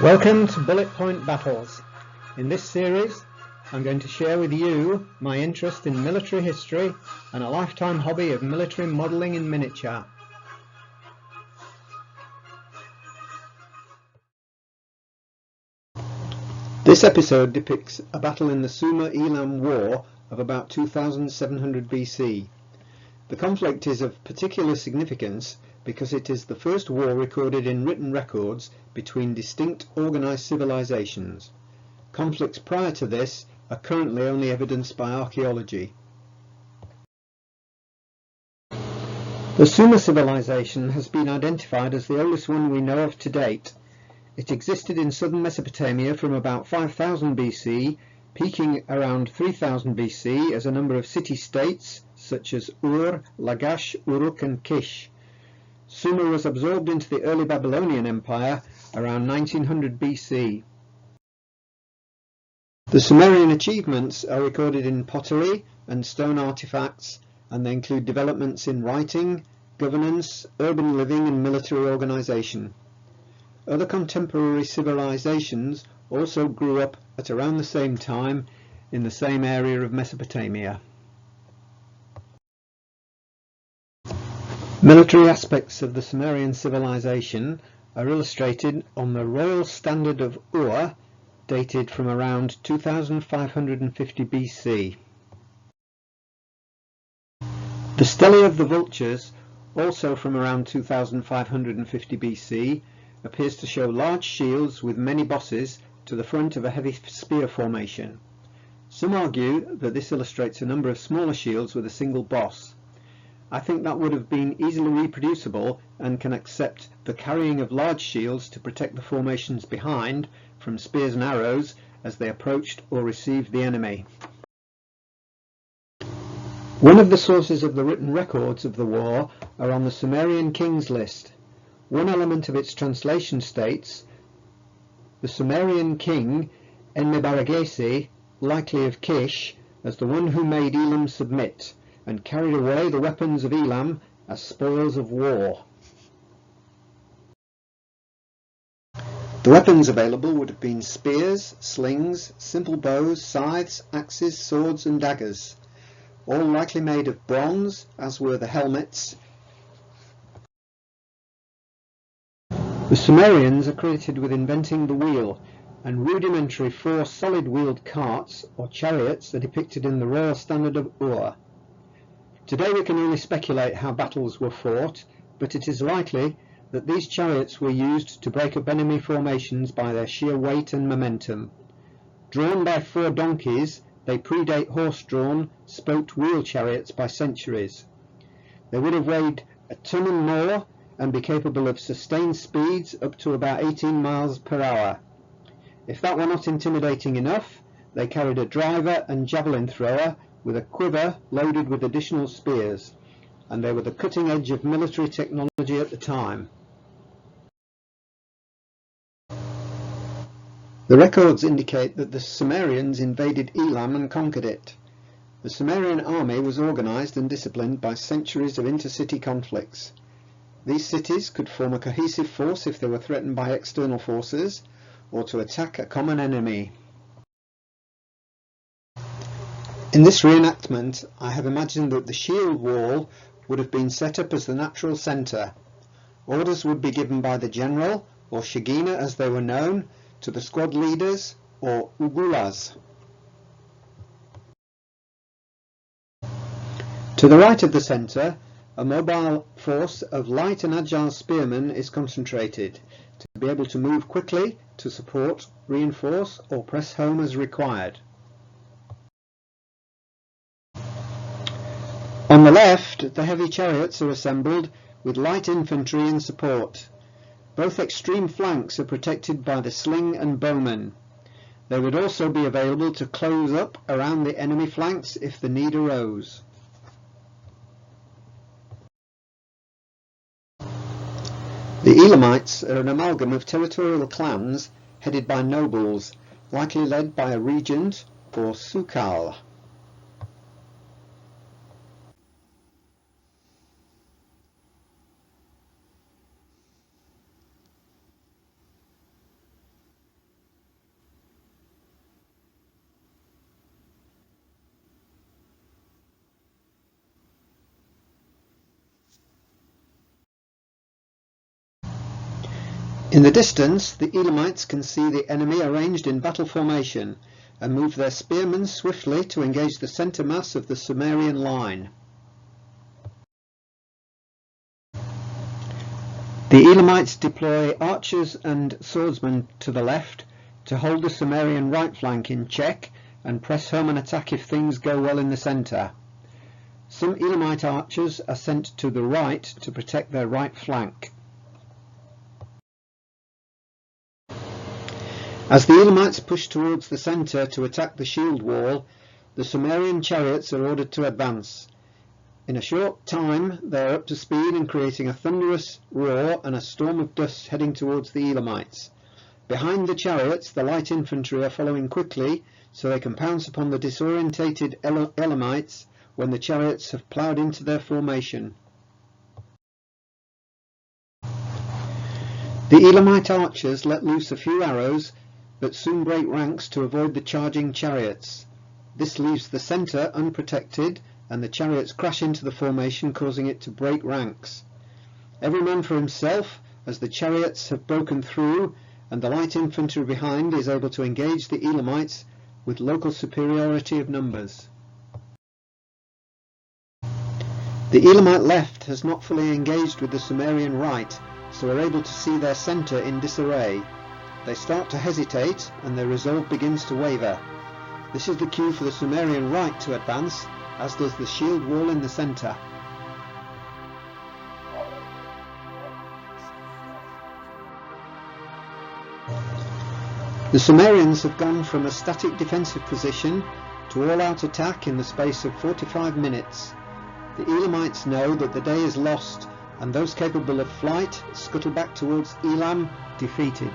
Welcome to Bullet Point Battles. In this series, I'm going to share with you my interest in military history and a lifetime hobby of military modelling in miniature. This episode depicts a battle in the Elam War of about 2700 BC. The conflict is of particular significance because it is the first war recorded in written records between distinct organised civilizations. Conflicts prior to this are currently only evidenced by archaeology. The Sumer civilization has been identified as the oldest one we know of to date. It existed in southern Mesopotamia from about 5000 BC, peaking around 3000 BC as a number of city-states such as Ur, Lagash, Uruk and Kish. Sumer was absorbed into the early Babylonian Empire around 1900 BC. The Sumerian achievements are recorded in pottery and stone artifacts, and they include developments in writing, governance, urban living and military organization. Other contemporary civilizations also grew up at around the same time in the same area of Mesopotamia. Military aspects of the Sumerian civilization are illustrated on the Royal Standard of Ur, dated from around 2550 BC. The Stele of the Vultures, also from around 2550 BC, appears to show large shields with many bosses to the front of a heavy spear formation. Some argue that this illustrates a number of smaller shields with a single boss. I think that would have been easily reproducible and can accept the carrying of large shields to protect the formations behind from spears and arrows as they approached or received the enemy. One of the sources of the written records of the war are on the Sumerian Kings list. One element of its translation states, the Sumerian king Enmebaragesi, likely of Kish, as the one who made Elam submit, and carried away the weapons of Elam as spoils of war. The weapons available would have been spears, slings, simple bows, scythes, axes, swords and daggers, all likely made of bronze, as were the helmets. The Sumerians are credited with inventing the wheel, and rudimentary 4 solid-wheeled carts or chariots are depicted in the Royal Standard of Ur. Today we can only speculate how battles were fought, but it is likely that these chariots were used to break up enemy formations by their sheer weight and momentum. Drawn by 4 donkeys, they predate horse-drawn, spoked wheel chariots by centuries. They would have weighed a ton and more and be capable of sustained speeds up to about 18 miles per hour. If that were not intimidating enough, they carried a driver and javelin thrower with a quiver loaded with additional spears, and they were the cutting edge of military technology at the time. The records indicate that the Sumerians invaded Elam and conquered it. The Sumerian army was organized and disciplined by centuries of intercity conflicts. These cities could form a cohesive force if they were threatened by external forces, or to attack a common enemy. In this reenactment, I have imagined that the shield wall would have been set up as the natural centre. Orders would be given by the general, or shagina as they were known, to the squad leaders, or ugulas. To the right of the centre, a mobile force of light and agile spearmen is concentrated, to be able to move quickly to support, reinforce, or press home as required. On the left, the heavy chariots are assembled with light infantry in support. Both extreme flanks are protected by the sling and bowmen. They would also be available to close up around the enemy flanks if the need arose. The Elamites are an amalgam of territorial clans headed by nobles, likely led by a regent or sukal. In the distance, the Elamites can see the enemy arranged in battle formation and move their spearmen swiftly to engage the centre mass of the Sumerian line. The Elamites deploy archers and swordsmen to the left to hold the Sumerian right flank in check and press home an attack if things go well in the centre. Some Elamite archers are sent to the right to protect their right flank. As the Elamites push towards the centre to attack the shield wall, the Sumerian chariots are ordered to advance. In a short time they are up to speed and creating a thunderous roar and a storm of dust heading towards the Elamites. Behind the chariots, the light infantry are following quickly so they can pounce upon the disorientated Elamites when the chariots have ploughed into their formation. The Elamite archers let loose a few arrows but soon break ranks to avoid the charging chariots. This leaves the centre unprotected and the chariots crash into the formation, causing it to break ranks. Every man for himself, as the chariots have broken through and the light infantry behind is able to engage the Elamites with local superiority of numbers. The Elamite left has not fully engaged with the Sumerian right, so are able to see their centre in disarray. They start to hesitate and their resolve begins to waver. This is the cue for the Sumerian right to advance, as does the shield wall in the centre. The Sumerians have gone from a static defensive position to all-out attack in the space of 45 minutes. The Elamites know that the day is lost, and those capable of flight scuttle back towards Elam, defeated.